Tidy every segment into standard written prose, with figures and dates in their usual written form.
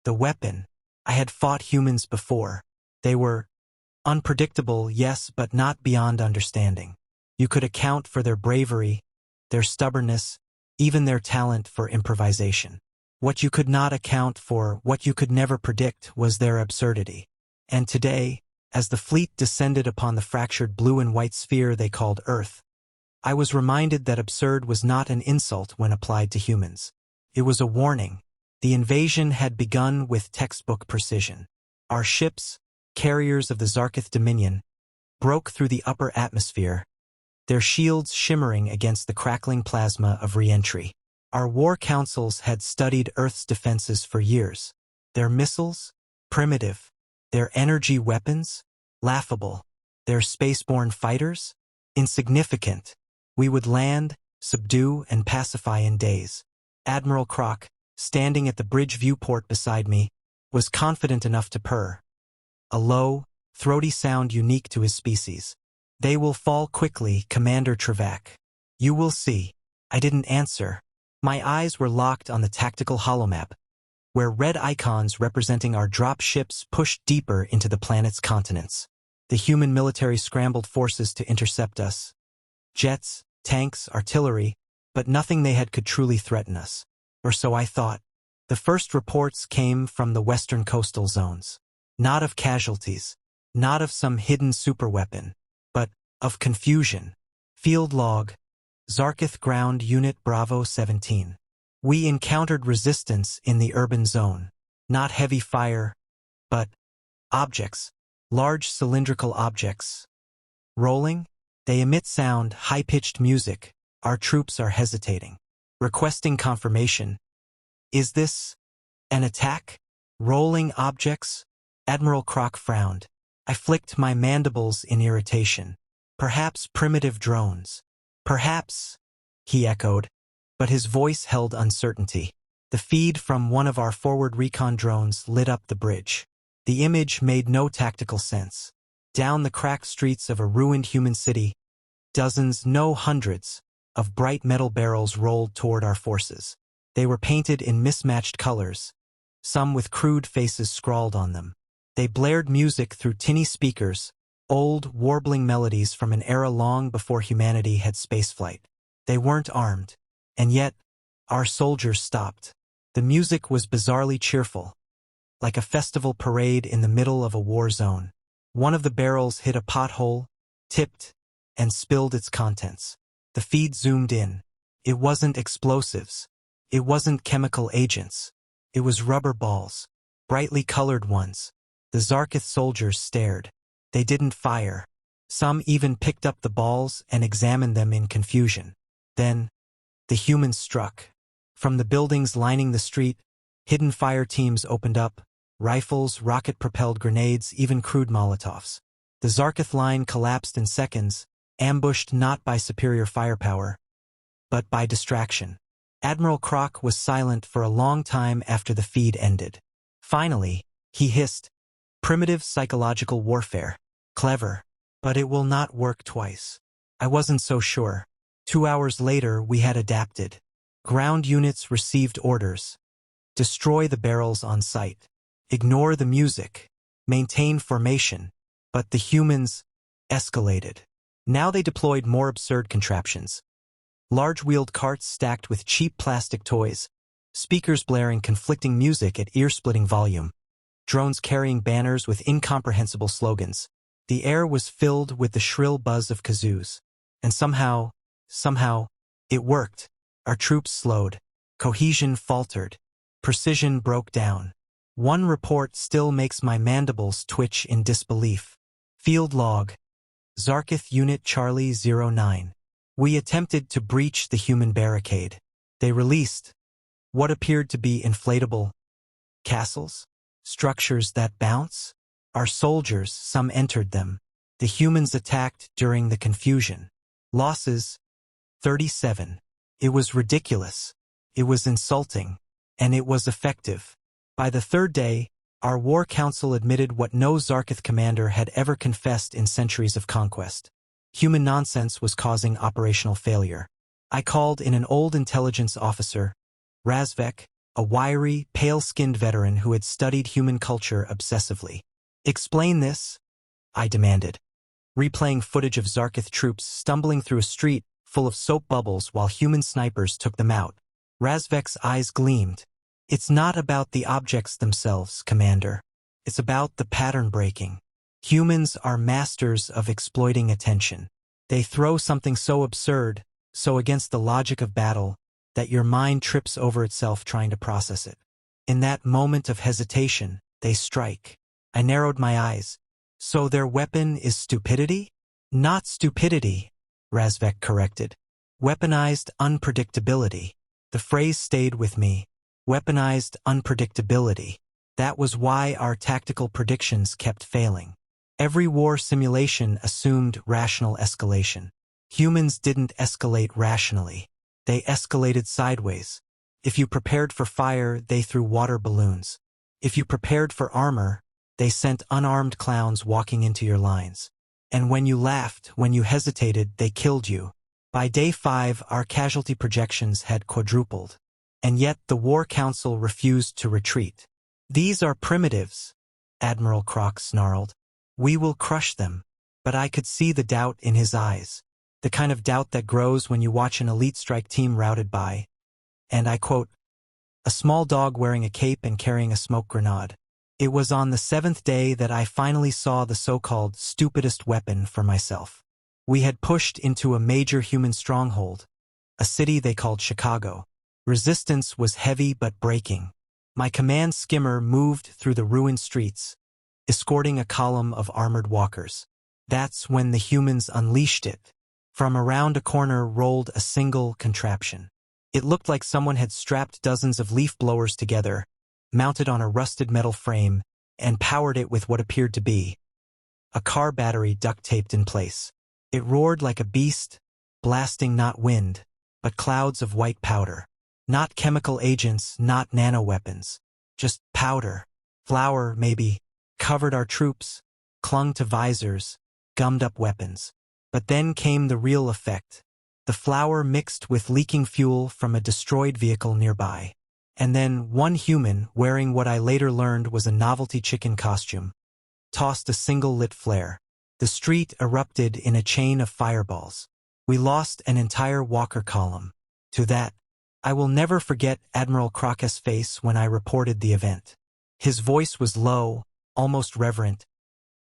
The weapon. I had fought humans before. They were unpredictable, yes, but not beyond understanding. You could account for their bravery, their stubbornness, even their talent for improvisation. What you could not account for, what you could never predict, was their absurdity. And today, as the fleet descended upon the fractured blue and white sphere they called Earth, I was reminded that absurd was not an insult when applied to humans. It was a warning. The invasion had begun with textbook precision. Our ships, carriers of the Zarkith Dominion, broke through the upper atmosphere, their shields shimmering against the crackling plasma of re-entry. Our war councils had studied Earth's defenses for years. Their missiles, primitive. Their energy weapons, laughable. Their spaceborne fighters, insignificant. We would land, subdue, and pacify in days. Admiral Croc, standing at the bridge viewport beside me, was confident enough to purr. A low, throaty sound unique to his species. "They will fall quickly, Commander Trevak. You will see." I didn't answer. My eyes were locked on the tactical holomap, where red icons representing our drop ships pushed deeper into the planet's continents. The human military scrambled forces to intercept us. Jets, tanks, artillery, but nothing they had could truly threaten us. Or so I thought. The first reports came from the western coastal zones. Not of casualties, not of some hidden superweapon, but of confusion. Field log, Zarkith Ground Unit Bravo 17. We encountered resistance in the urban zone. Not heavy fire, but objects, large cylindrical objects. Rolling, they emit sound, high-pitched music. Our troops are hesitating. Requesting confirmation. Is this an attack? Rolling objects? Admiral Croc frowned. I flicked my mandibles in irritation. Perhaps primitive drones. Perhaps, he echoed, but his voice held uncertainty. The feed from one of our forward recon drones lit up the bridge. The image made no tactical sense. Down the cracked streets of a ruined human city, dozens, no hundreds, of bright metal barrels rolled toward our forces. They were painted in mismatched colors, some with crude faces scrawled on them. They blared music through tinny speakers, old, warbling melodies from an era long before humanity had spaceflight. They weren't armed, and yet, our soldiers stopped. The music was bizarrely cheerful, like a festival parade in the middle of a war zone. One of the barrels hit a pothole, tipped, and spilled its contents. The feed zoomed in. It wasn't explosives. It wasn't chemical agents. It was rubber balls, brightly colored ones. The Zarkith soldiers stared. They didn't fire. Some even picked up the balls and examined them in confusion. Then, the humans struck. From the buildings lining the street, hidden fire teams opened up, rifles, rocket-propelled grenades, even crude Molotovs. The Zarkith line collapsed in seconds, ambushed not by superior firepower, but by distraction. Admiral Croc was silent for a long time after the feed ended. Finally, he hissed, "Primitive psychological warfare. Clever. But it will not work twice." I wasn't so sure. 2 hours later, we had adapted. Ground units received orders. Destroy the barrels on sight. Ignore the music. Maintain formation. But the humans escalated. Now they deployed more absurd contraptions. Large-wheeled carts stacked with cheap plastic toys, speakers blaring conflicting music at ear-splitting volume, drones carrying banners with incomprehensible slogans. The air was filled with the shrill buzz of kazoos. And somehow, it worked. Our troops slowed. Cohesion faltered. Precision broke down. One report still makes my mandibles twitch in disbelief. Field log. Zarkith Unit Charlie 09. We attempted to breach the human barricade. They released what appeared to be inflatable castles, structures that bounce. Our soldiers, some entered them. The humans attacked during the confusion. Losses, 37. It was ridiculous. It was insulting. And it was effective. By the third day, our war council admitted what no Zarkith commander had ever confessed in centuries of conquest. Human nonsense was causing operational failure. I called in an old intelligence officer, Razvek, a wiry, pale-skinned veteran who had studied human culture obsessively. "Explain this," I demanded, replaying footage of Zarkith troops stumbling through a street full of soap bubbles while human snipers took them out. Razvek's eyes gleamed. "It's not about the objects themselves, Commander. It's about the pattern breaking. Humans are masters of exploiting attention. They throw something so absurd, so against the logic of battle, that your mind trips over itself trying to process it. In that moment of hesitation, they strike." I narrowed my eyes. "So their weapon is stupidity?" "Not stupidity," Razvek corrected. "Weaponized unpredictability." The phrase stayed with me. Weaponized unpredictability. That was why our tactical predictions kept failing. Every war simulation assumed rational escalation. Humans didn't escalate rationally. They escalated sideways. If you prepared for fire, they threw water balloons. If you prepared for armor, they sent unarmed clowns walking into your lines. And when you laughed, when you hesitated, they killed you. By day 5, our casualty projections had quadrupled. And yet the War Council refused to retreat. "These are primitives," Admiral Croc snarled. "We will crush them." But I could see the doubt in his eyes. The kind of doubt that grows when you watch an elite strike team routed by, and I quote, "a small dog wearing a cape and carrying a smoke grenade." It was on the 7th day that I finally saw the so-called stupidest weapon for myself. We had pushed into a major human stronghold, a city they called Chicago. Resistance was heavy but breaking. My command skimmer moved through the ruined streets, escorting a column of armored walkers. That's when the humans unleashed it. From around a corner rolled a single contraption. It looked like someone had strapped dozens of leaf blowers together, mounted on a rusted metal frame, and powered it with what appeared to be a car battery duct-taped in place. It roared like a beast, blasting not wind, but clouds of white powder. Not chemical agents, not nanoweapons. Just powder. Flour, maybe. Covered our troops, clung to visors, gummed up weapons. But then came the real effect. The flour mixed with leaking fuel from a destroyed vehicle nearby. And then one human, wearing what I later learned was a novelty chicken costume, tossed a single lit flare. The street erupted in a chain of fireballs. We lost an entire walker column. To that, I will never forget Admiral Croc's face when I reported the event. His voice was low, almost reverent.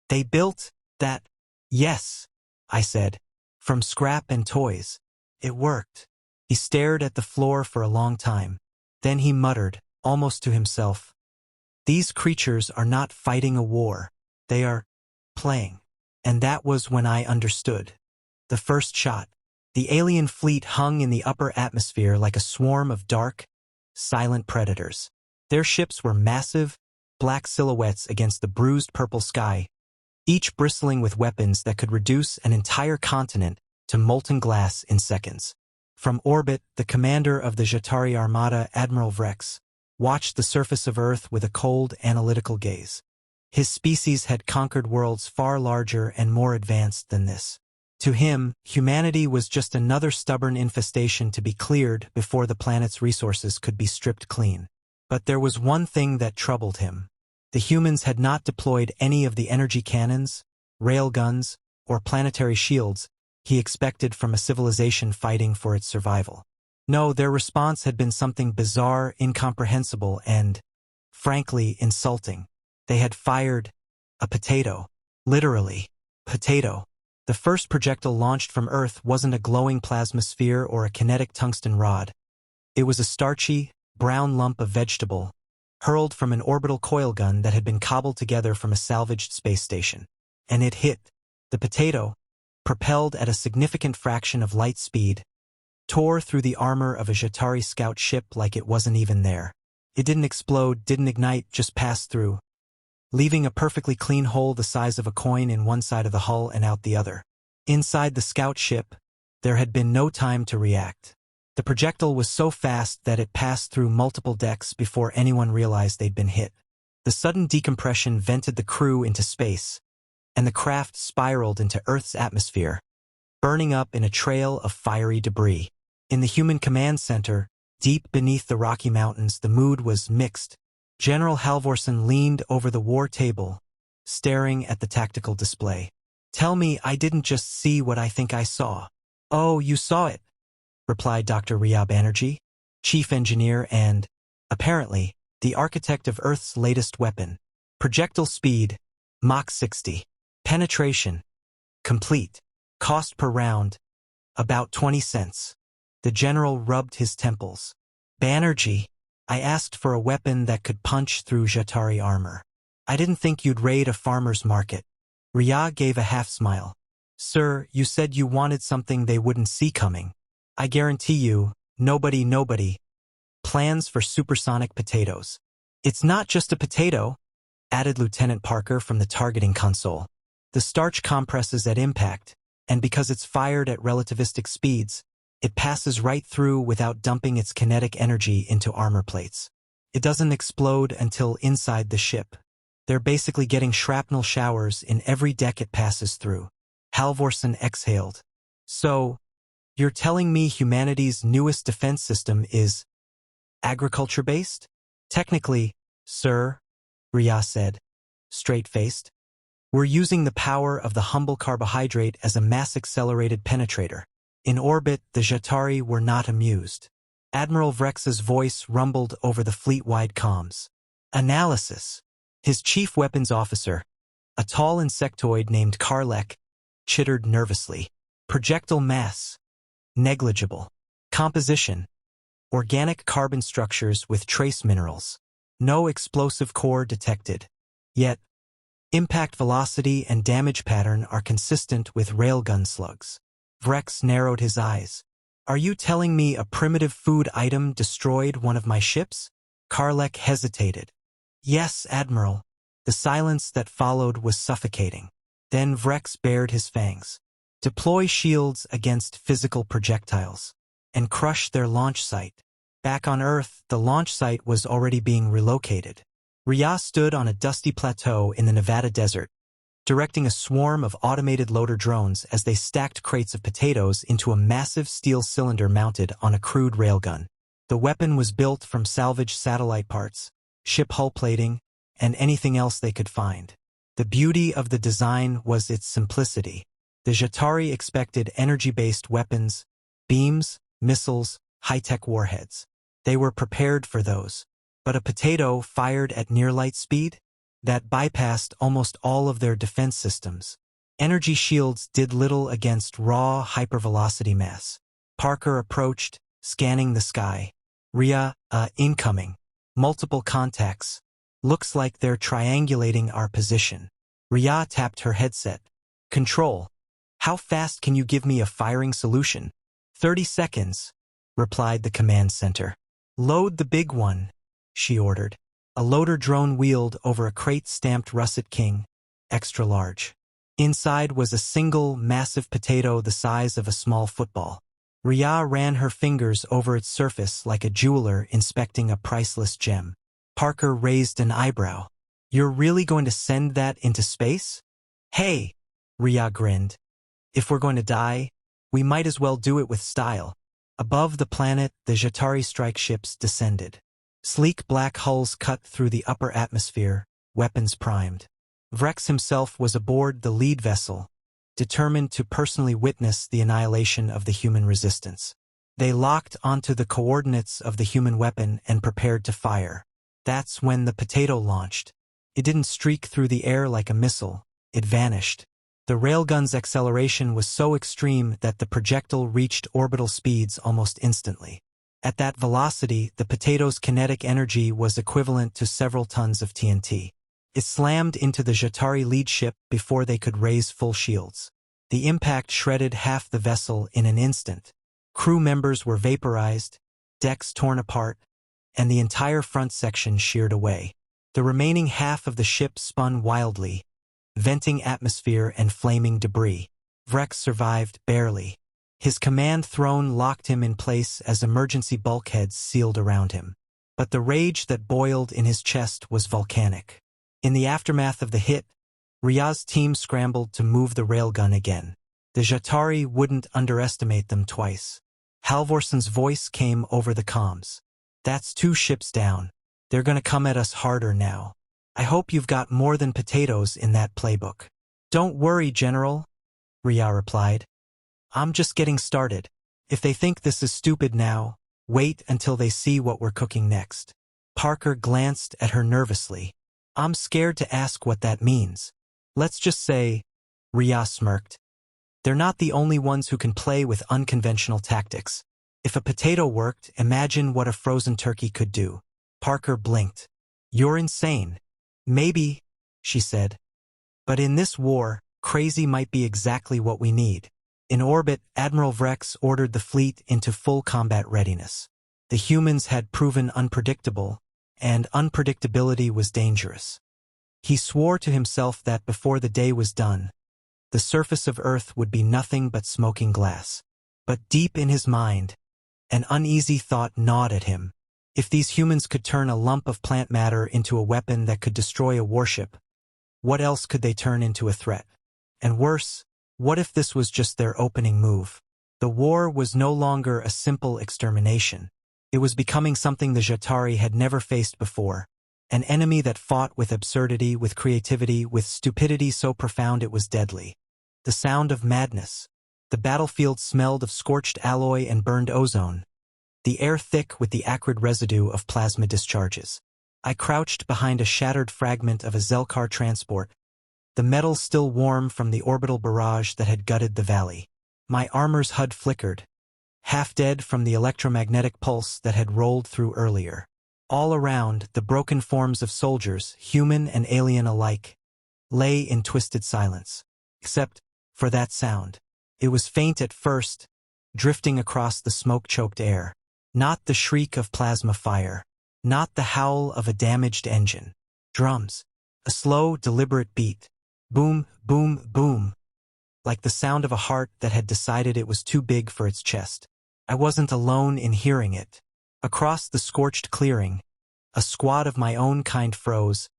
"They built that?" "Yes," I said, "from scrap and toys. It worked." He stared at the floor for a long time. Then he muttered, almost to himself, "These creatures are not fighting a war. They are playing." And that was when I understood. The first shot. The alien fleet hung in the upper atmosphere like a swarm of dark, silent predators. Their ships were massive, black silhouettes against the bruised purple sky, each bristling with weapons that could reduce an entire continent to molten glass in seconds. From orbit, the commander of the Jatari Armada, Admiral Vrex, watched the surface of Earth with a cold, analytical gaze. His species had conquered worlds far larger and more advanced than this. To him, humanity was just another stubborn infestation to be cleared before the planet's resources could be stripped clean. But there was one thing that troubled him. The humans had not deployed any of the energy cannons, railguns, or planetary shields he expected from a civilization fighting for its survival. No, their response had been something bizarre, incomprehensible, and, frankly, insulting. They had fired a potato. Literally, potato. The first projectile launched from Earth wasn't a glowing plasma sphere or a kinetic tungsten rod. It was a starchy, brown lump of vegetable, hurled from an orbital coil gun that had been cobbled together from a salvaged space station. And it hit. The potato, propelled at a significant fraction of light speed, tore through the armor of a Jatari scout ship like it wasn't even there. It didn't explode, didn't ignite, just passed through, leaving a perfectly clean hole the size of a coin in one side of the hull and out the other. Inside the scout ship, there had been no time to react. The projectile was so fast that it passed through multiple decks before anyone realized they'd been hit. The sudden decompression vented the crew into space, and the craft spiraled into Earth's atmosphere, burning up in a trail of fiery debris. In the human command center, Deep beneath the Rocky Mountains, the mood was mixed. General Halvorsen leaned over the war table, staring at the tactical display. "Tell me I didn't just see what I think I saw." "Oh, you saw it," replied Dr. Riya Banerjee, chief engineer and, apparently, the architect of Earth's latest weapon. Projectile speed, Mach 60. Penetration, complete. Cost per round, about 20 cents. The general rubbed his temples. "Banerjee, I asked for a weapon that could punch through Jatari armor. I didn't think you'd raid a farmer's market." Riya gave a half-smile. "Sir, you said you wanted something they wouldn't see coming. I guarantee you, nobody. Plans for supersonic potatoes." "It's not just a potato," added Lieutenant Parker from the targeting console. "The starch compresses at impact, and because it's fired at relativistic speeds, it passes right through without dumping its kinetic energy into armor plates. It doesn't explode until inside the ship. They're basically getting shrapnel showers in every deck it passes through." Halvorsen exhaled. "So, you're telling me humanity's newest defense system is agriculture-based?" "Technically, sir," Riya said, straight-faced. "We're using the power of the humble carbohydrate as a mass-accelerated penetrator." In orbit, the Jatari were not amused. Admiral Vrex's voice rumbled over the fleet-wide comms. "Analysis." His chief weapons officer, a tall insectoid named Karlek, chittered nervously. "Projectile mass, negligible. Composition, organic carbon structures with trace minerals. No explosive core detected. Yet, impact velocity and damage pattern are consistent with railgun slugs." Vrex narrowed his eyes. "Are you telling me a primitive food item destroyed one of my ships?" Karlek hesitated. "Yes, Admiral." The silence that followed was suffocating. Then Vrex bared his fangs. "Deploy shields against physical projectiles. And crush their launch site." Back on Earth, the launch site was already being relocated. Riya stood on a dusty plateau in the Nevada desert, directing a swarm of automated loader drones as they stacked crates of potatoes into a massive steel cylinder mounted on a crude railgun. The weapon was built from salvaged satellite parts, ship hull plating, and anything else they could find. The beauty of the design was its simplicity. The Jatari expected energy-based weapons, beams, missiles, high-tech warheads. They were prepared for those. But a potato fired at near-light speed? That bypassed almost all of their defense systems. Energy shields did little against raw, hypervelocity mass. Parker approached, scanning the sky. "Riya, incoming. Multiple contacts. Looks like they're triangulating our position." Riya tapped her headset. "Control. How fast can you give me a firing solution?" 30 seconds, replied the command center. "Load the big one," she ordered. A loader drone wheeled over a crate stamped Russet King, extra large. Inside was a single, massive potato the size of a small football. Riya ran her fingers over its surface like a jeweler inspecting a priceless gem. Parker raised an eyebrow. "You're really going to send that into space?" "Hey," Riya grinned. "If we're going to die, we might as well do it with style." Above the planet, the Jatari strike ships descended. Sleek black hulls cut through the upper atmosphere, weapons primed. Vrex himself was aboard the lead vessel, determined to personally witness the annihilation of the human resistance. They locked onto the coordinates of the human weapon and prepared to fire. That's when the potato launched. It didn't streak through the air like a missile. It vanished. The railgun's acceleration was so extreme that the projectile reached orbital speeds almost instantly. At that velocity, the potato's kinetic energy was equivalent to several tons of TNT. It slammed into the Jatari lead ship before they could raise full shields. The impact shredded half the vessel in an instant. Crew members were vaporized, decks torn apart, and the entire front section sheared away. The remaining half of the ship spun wildly, venting atmosphere and flaming debris. Vrex survived barely. His command throne locked him in place as emergency bulkheads sealed around him. But the rage that boiled in his chest was volcanic. In the aftermath of the hit, Riya's team scrambled to move the railgun again. The Jatari wouldn't underestimate them twice. Halvorson's voice came over the comms. That's 2 ships down. They're gonna come at us harder now. I hope you've got more than potatoes in that playbook. Don't worry, General, Ria replied. I'm just getting started. If they think this is stupid now, wait until they see what we're cooking next. Parker glanced at her nervously. I'm scared to ask what that means. Let's just say, Ria smirked. They're not the only ones who can play with unconventional tactics. If a potato worked, imagine what a frozen turkey could do. Parker blinked. You're insane. Maybe, she said. But in this war, crazy might be exactly what we need. In orbit, Admiral Vrex ordered the fleet into full combat readiness. The humans had proven unpredictable, and unpredictability was dangerous. He swore to himself that before the day was done, the surface of Earth would be nothing but smoking glass. But deep in his mind, an uneasy thought gnawed at him. If these humans could turn a lump of plant matter into a weapon that could destroy a warship, what else could they turn into a threat? And worse, what if this was just their opening move? The war was no longer a simple extermination. It was becoming something the Jatari had never faced before. An enemy that fought with absurdity, with creativity, with stupidity so profound it was deadly. The sound of madness. The battlefield smelled of scorched alloy and burned ozone. The air thick with the acrid residue of plasma discharges. I crouched behind a shattered fragment of a Zelkar transport, the metal still warm from the orbital barrage that had gutted the valley. My armor's HUD flickered, half dead from the electromagnetic pulse that had rolled through earlier. All around, the broken forms of soldiers, human and alien alike, lay in twisted silence. Except for that sound. It was faint at first, drifting across the smoke-choked air. Not the shriek of plasma fire. Not the howl of a damaged engine. Drums. A slow, deliberate beat. Boom, boom, boom. Like the sound of a heart that had decided it was too big for its chest. I wasn't alone in hearing it. Across the scorched clearing, a squad of my own kind froze,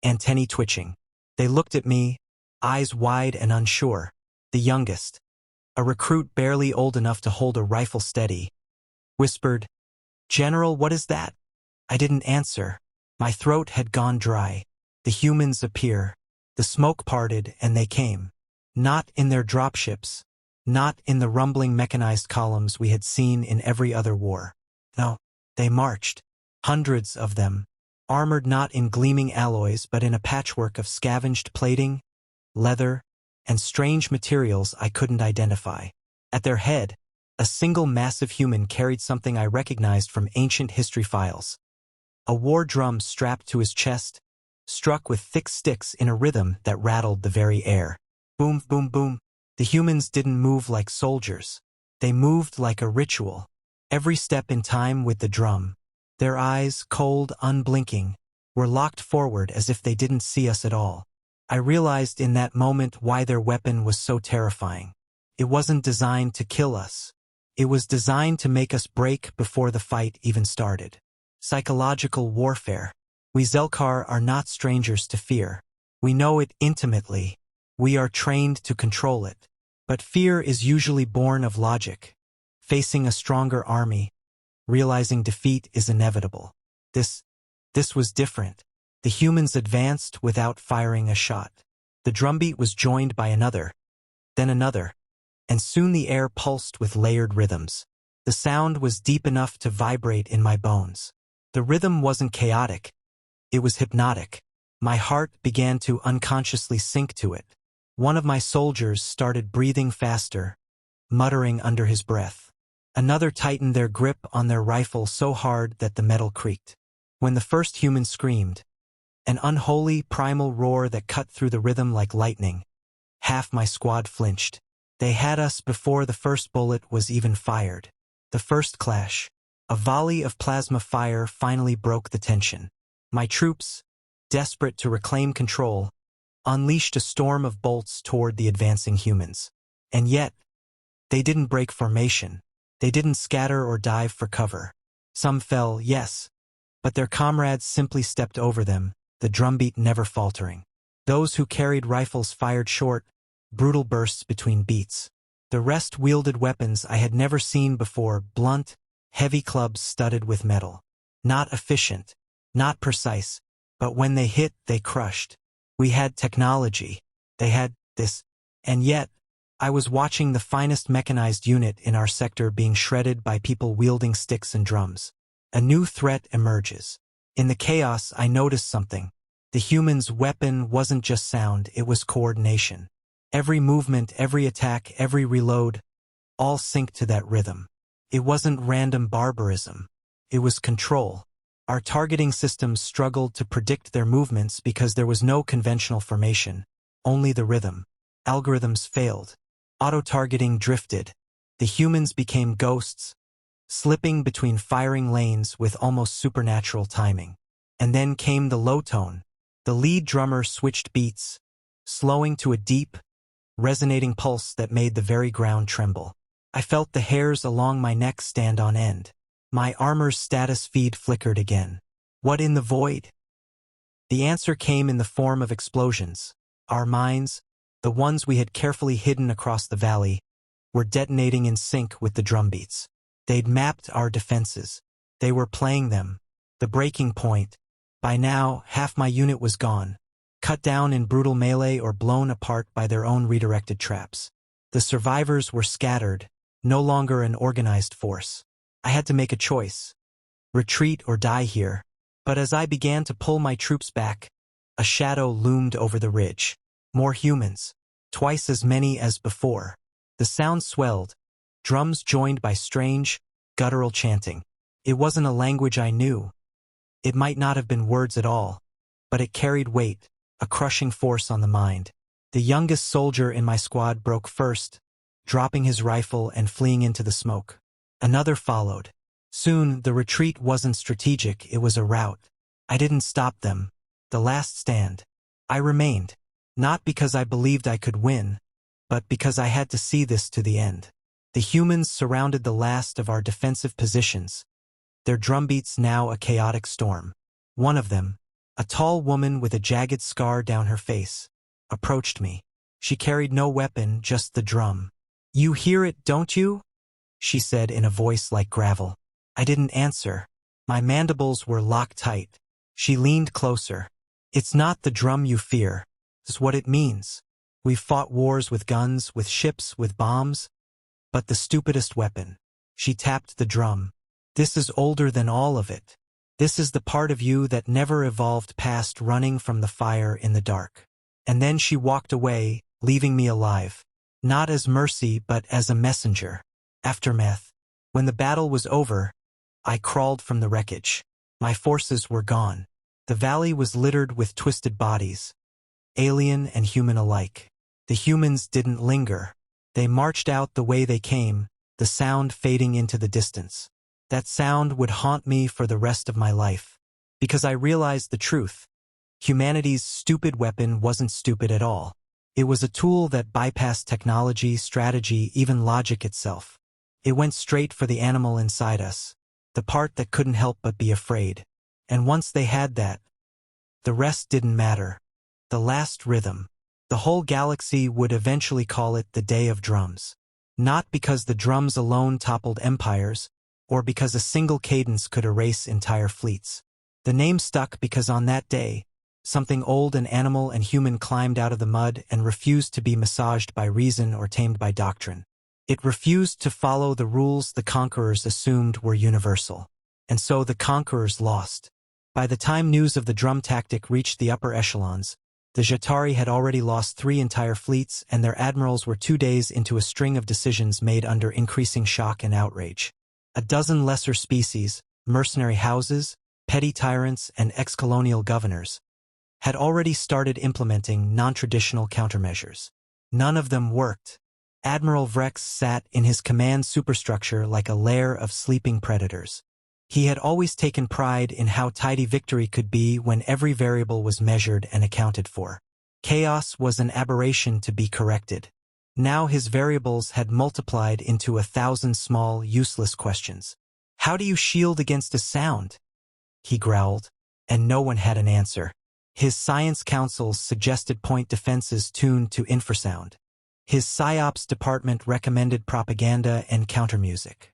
antennae twitching. They looked at me, eyes wide and unsure. The youngest, a recruit barely old enough to hold a rifle steady, whispered, "General, what is that?" I didn't answer. My throat had gone dry. The humans appear. The smoke parted and they came. Not in their dropships. Not in the rumbling mechanized columns we had seen in every other war. No, they marched. Hundreds of them. Armored not in gleaming alloys but in a patchwork of scavenged plating, leather, and strange materials I couldn't identify. At their head, a single massive human carried something I recognized from ancient history files. A war drum strapped to his chest, struck with thick sticks in a rhythm that rattled the very air. Boom, boom, boom. The humans didn't move like soldiers. They moved like a ritual. Every step in time with the drum. Their eyes, cold, unblinking, were locked forward as if they didn't see us at all. I realized in that moment why their weapon was so terrifying. It wasn't designed to kill us. It was designed to make us break before the fight even started. Psychological warfare. We Zelkar are not strangers to fear. We know it intimately. We are trained to control it. But fear is usually born of logic. Facing a stronger army, realizing defeat is inevitable. This was different. The humans advanced without firing a shot. The drumbeat was joined by another, then another, and soon the air pulsed with layered rhythms. The sound was deep enough to vibrate in my bones. The rhythm wasn't chaotic. It was hypnotic. My heart began to unconsciously sink to it. One of my soldiers started breathing faster, muttering under his breath. Another tightened their grip on their rifle so hard that the metal creaked. When the first human screamed, an unholy, primal roar that cut through the rhythm like lightning, half my squad flinched. They had us before the first bullet was even fired. The first clash, a volley of plasma fire, finally broke the tension. My troops, desperate to reclaim control, unleashed a storm of bolts toward the advancing humans. And yet, they didn't break formation. They didn't scatter or dive for cover. Some fell, yes, but their comrades simply stepped over them, the drumbeat never faltering. Those who carried rifles fired short, brutal bursts between beats. The rest wielded weapons I had never seen before, blunt, heavy clubs studded with metal. Not efficient, not precise, but when they hit, they crushed. We had technology. They had this. And yet, I was watching the finest mechanized unit in our sector being shredded by people wielding sticks and drums. A new threat emerges. In the chaos, I noticed something. The human's weapon wasn't just sound, it was coordination. Every movement, every attack, every reload, all synced to that rhythm. It wasn't random barbarism. It was control. Our targeting systems struggled to predict their movements because there was no conventional formation, only the rhythm. Algorithms failed. Auto-targeting drifted. The humans became ghosts, slipping between firing lanes with almost supernatural timing. And then came the low tone. The lead drummer switched beats, slowing to a deep, resonating pulse that made the very ground tremble. I felt the hairs along my neck stand on end. My armor's status feed flickered again. What in the void? The answer came in the form of explosions. Our minds, the ones we had carefully hidden across the valley, were detonating in sync with the drumbeats. They'd mapped our defenses. They were playing them. The breaking point. By now, half my unit was gone, cut down in brutal melee or blown apart by their own redirected traps. The survivors were scattered, no longer an organized force. I had to make a choice. Retreat or die here. But as I began to pull my troops back, a shadow loomed over the ridge. More humans. Twice as many as before. The sound swelled, drums joined by strange, guttural chanting. It wasn't a language I knew. It might not have been words at all, but it carried weight, a crushing force on the mind. The youngest soldier in my squad broke first, dropping his rifle and fleeing into the smoke. Another followed. Soon, the retreat wasn't strategic, it was a rout. I didn't stop them. The last stand. I remained, not because I believed I could win, but because I had to see this to the end. The humans surrounded the last of our defensive positions, their drumbeats now a chaotic storm. One of them, a tall woman with a jagged scar down her face, approached me. She carried no weapon, just the drum. "You hear it, don't you?" she said in a voice like gravel. I didn't answer. My mandibles were locked tight. She leaned closer. "It's not the drum you fear. It's what it means. We've fought wars with guns, with ships, with bombs. But the stupidest weapon." She tapped the drum. "This is older than all of it. This is the part of you that never evolved past running from the fire in the dark." And then she walked away, leaving me alive. Not as mercy, but as a messenger. Aftermath. When the battle was over, I crawled from the wreckage. My forces were gone. The valley was littered with twisted bodies, alien and human alike. The humans didn't linger. They marched out the way they came, the sound fading into the distance. That sound would haunt me for the rest of my life. Because I realized the truth. Humanity's stupid weapon wasn't stupid at all. It was a tool that bypassed technology, strategy, even logic itself. It went straight for the animal inside us, the part that couldn't help but be afraid. And once they had that, the rest didn't matter. The last rhythm. The whole galaxy would eventually call it the Day of Drums. Not because the drums alone toppled empires, or because a single cadence could erase entire fleets. The name stuck because on that day, something old and animal and human climbed out of the mud and refused to be massaged by reason or tamed by doctrine. It refused to follow the rules the conquerors assumed were universal. And so the conquerors lost. By the time news of the drum tactic reached the upper echelons, the Jatari had already lost 3 entire fleets, and their admirals were 2 days into a string of decisions made under increasing shock and outrage. A dozen lesser species, mercenary houses, petty tyrants, and ex-colonial governors, had already started implementing non-traditional countermeasures. None of them worked. Admiral Vrex sat in his command superstructure like a lair of sleeping predators. He had always taken pride in how tidy victory could be when every variable was measured and accounted for. Chaos was an aberration to be corrected. Now his variables had multiplied into 1,000 small, useless questions. "How do you shield against a sound?" he growled, and no one had an answer. His science councils suggested point defenses tuned to infrasound. His PSYOPs department recommended propaganda and countermusic.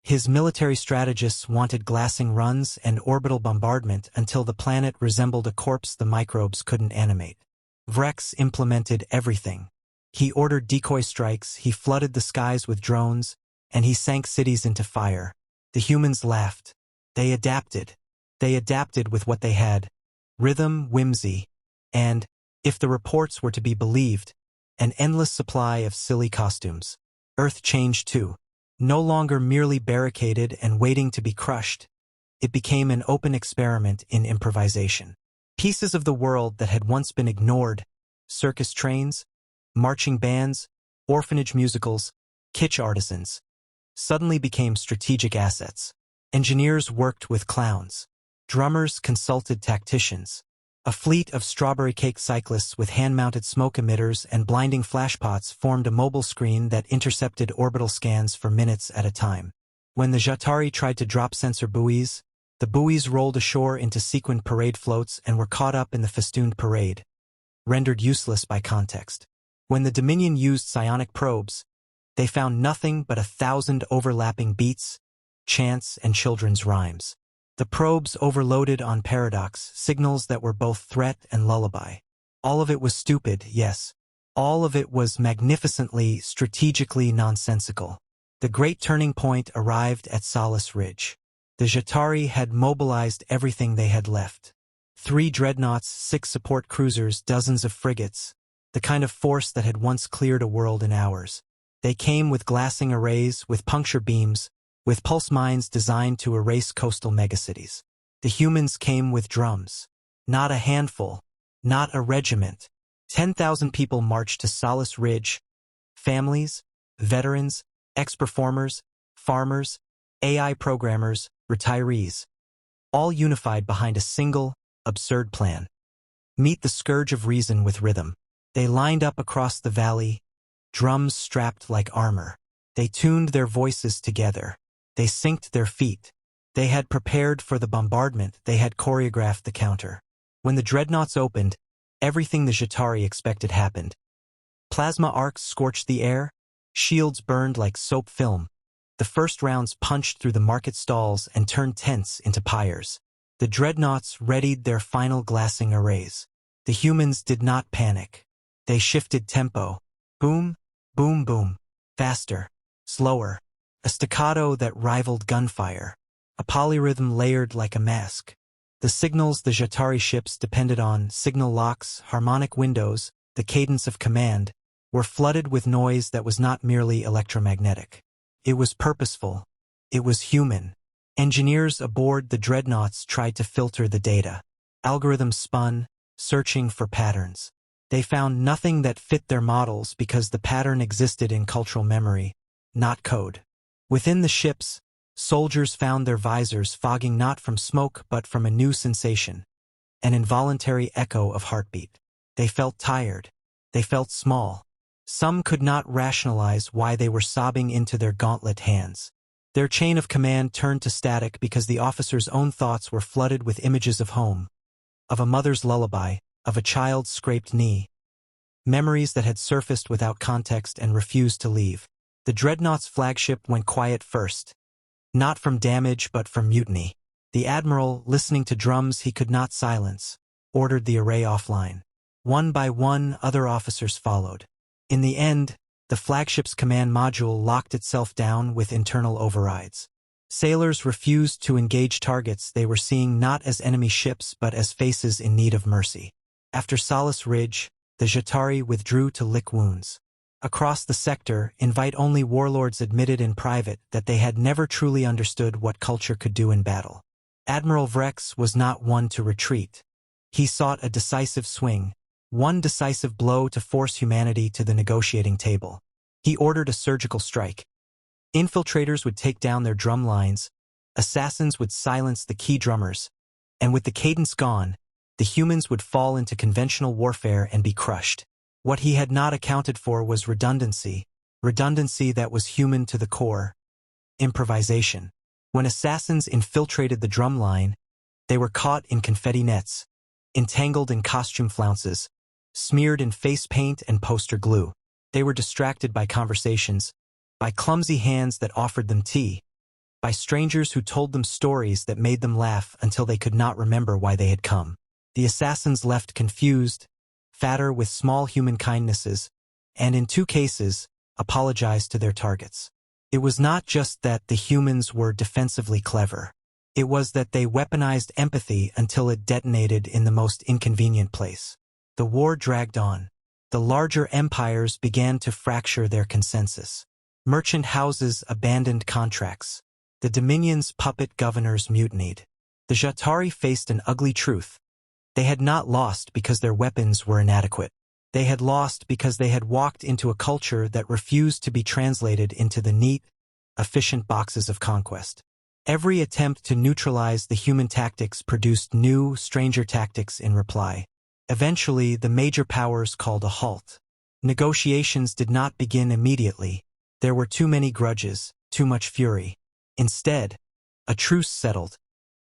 His military strategists wanted glassing runs and orbital bombardment until the planet resembled a corpse the microbes couldn't animate. Vrex implemented everything. He ordered decoy strikes, he flooded the skies with drones, and he sank cities into fire. The humans laughed. They adapted. They adapted with what they had: rhythm, whimsy, and, if the reports were to be believed, an endless supply of silly costumes. Earth changed too. No longer merely barricaded and waiting to be crushed, it became an open experiment in improvisation. Pieces of the world that had once been ignored, circus trains, marching bands, orphanage musicals, kitsch artisans, suddenly became strategic assets. Engineers worked with clowns. Drummers consulted tacticians. A fleet of strawberry cake cyclists with hand-mounted smoke emitters and blinding flashpots formed a mobile screen that intercepted orbital scans for minutes at a time. When the Jatari tried to drop sensor buoys, the buoys rolled ashore into sequined parade floats and were caught up in the festooned parade, rendered useless by context. When the Dominion used psionic probes, they found nothing but 1,000 overlapping beats, chants, and children's rhymes. The probes overloaded on paradox, signals that were both threat and lullaby. All of it was stupid, yes. All of it was magnificently, strategically nonsensical. The great turning point arrived at Solace Ridge. The Jatari had mobilized everything they had left. 3 dreadnoughts, 6 support cruisers, dozens of frigates, the kind of force that had once cleared a world in hours. They came with glassing arrays, with puncture beams, with pulse mines designed to erase coastal megacities. The humans came with drums. Not a handful, not a regiment. 10,000 people marched to Solace Ridge. Families, veterans, ex-performers, farmers, AI programmers, retirees, all unified behind a single, absurd plan. Meet the scourge of reason with rhythm. They lined up across the valley, drums strapped like armor. They tuned their voices together. They synced their feet. They had prepared for the bombardment. They had choreographed the counter. When the dreadnoughts opened, everything the Jatari expected happened. Plasma arcs scorched the air. Shields burned like soap film. The first rounds punched through the market stalls and turned tents into pyres. The dreadnoughts readied their final glassing arrays. The humans did not panic. They shifted tempo. Boom, boom, boom. Faster, slower. A staccato that rivaled gunfire. A polyrhythm layered like a mask. The signals the Jatari ships depended on, signal locks, harmonic windows, the cadence of command, were flooded with noise that was not merely electromagnetic. It was purposeful. It was human. Engineers aboard the dreadnoughts tried to filter the data. Algorithms spun, searching for patterns. They found nothing that fit their models because the pattern existed in cultural memory, not code. Within the ships, soldiers found their visors fogging not from smoke but from a new sensation, an involuntary echo of heartbeat. They felt tired. They felt small. Some could not rationalize why they were sobbing into their gauntlet hands. Their chain of command turned to static because the officers' own thoughts were flooded with images of home, of a mother's lullaby, of a child's scraped knee. Memories that had surfaced without context and refused to leave. The dreadnought's flagship went quiet first. Not from damage but from mutiny. The admiral, listening to drums he could not silence, ordered the array offline. One by one, other officers followed. In the end, the flagship's command module locked itself down with internal overrides. Sailors refused to engage targets they were seeing not as enemy ships but as faces in need of mercy. After Solace Ridge, the Jatari withdrew to lick wounds. Across the sector, invite-only warlords admitted in private that they had never truly understood what culture could do in battle. Admiral Vrex was not one to retreat. He sought a decisive swing, one decisive blow to force humanity to the negotiating table. He ordered a surgical strike. Infiltrators would take down their drum lines, assassins would silence the key drummers, and with the cadence gone, the humans would fall into conventional warfare and be crushed. What he had not accounted for was redundancy that was human to the core. Improvisation. When assassins infiltrated the drumline, they were caught in confetti nets, entangled in costume flounces, smeared in face paint and poster glue. They were distracted by conversations, by clumsy hands that offered them tea, by strangers who told them stories that made them laugh until they could not remember why they had come. The assassins left confused, fatter with small human kindnesses, and in 2 cases, apologized to their targets. It was not just that the humans were defensively clever. It was that they weaponized empathy until it detonated in the most inconvenient place. The war dragged on. The larger empires began to fracture their consensus. Merchant houses abandoned contracts. The Dominion's puppet governors mutinied. The Jatari faced an ugly truth. They had not lost because their weapons were inadequate. They had lost because they had walked into a culture that refused to be translated into the neat, efficient boxes of conquest. Every attempt to neutralize the human tactics produced new, stranger tactics in reply. Eventually, the major powers called a halt. Negotiations did not begin immediately. There were too many grudges, too much fury. Instead, a truce settled.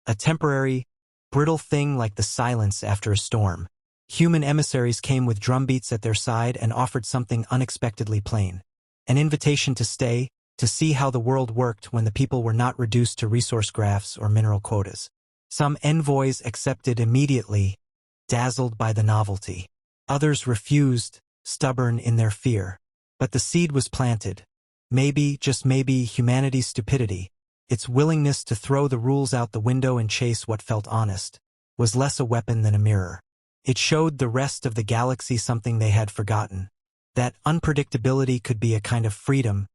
A temporary, brittle thing like the silence after a storm. Human emissaries came with drumbeats at their side and offered something unexpectedly plain. An invitation to stay, to see how the world worked when the people were not reduced to resource graphs or mineral quotas. Some envoys accepted immediately, dazzled by the novelty. Others refused, stubborn in their fear. But the seed was planted. Maybe, just maybe, humanity's stupidity, its willingness to throw the rules out the window and chase what felt honest, was less a weapon than a mirror. It showed the rest of the galaxy something they had forgotten. That unpredictability could be a kind of freedom,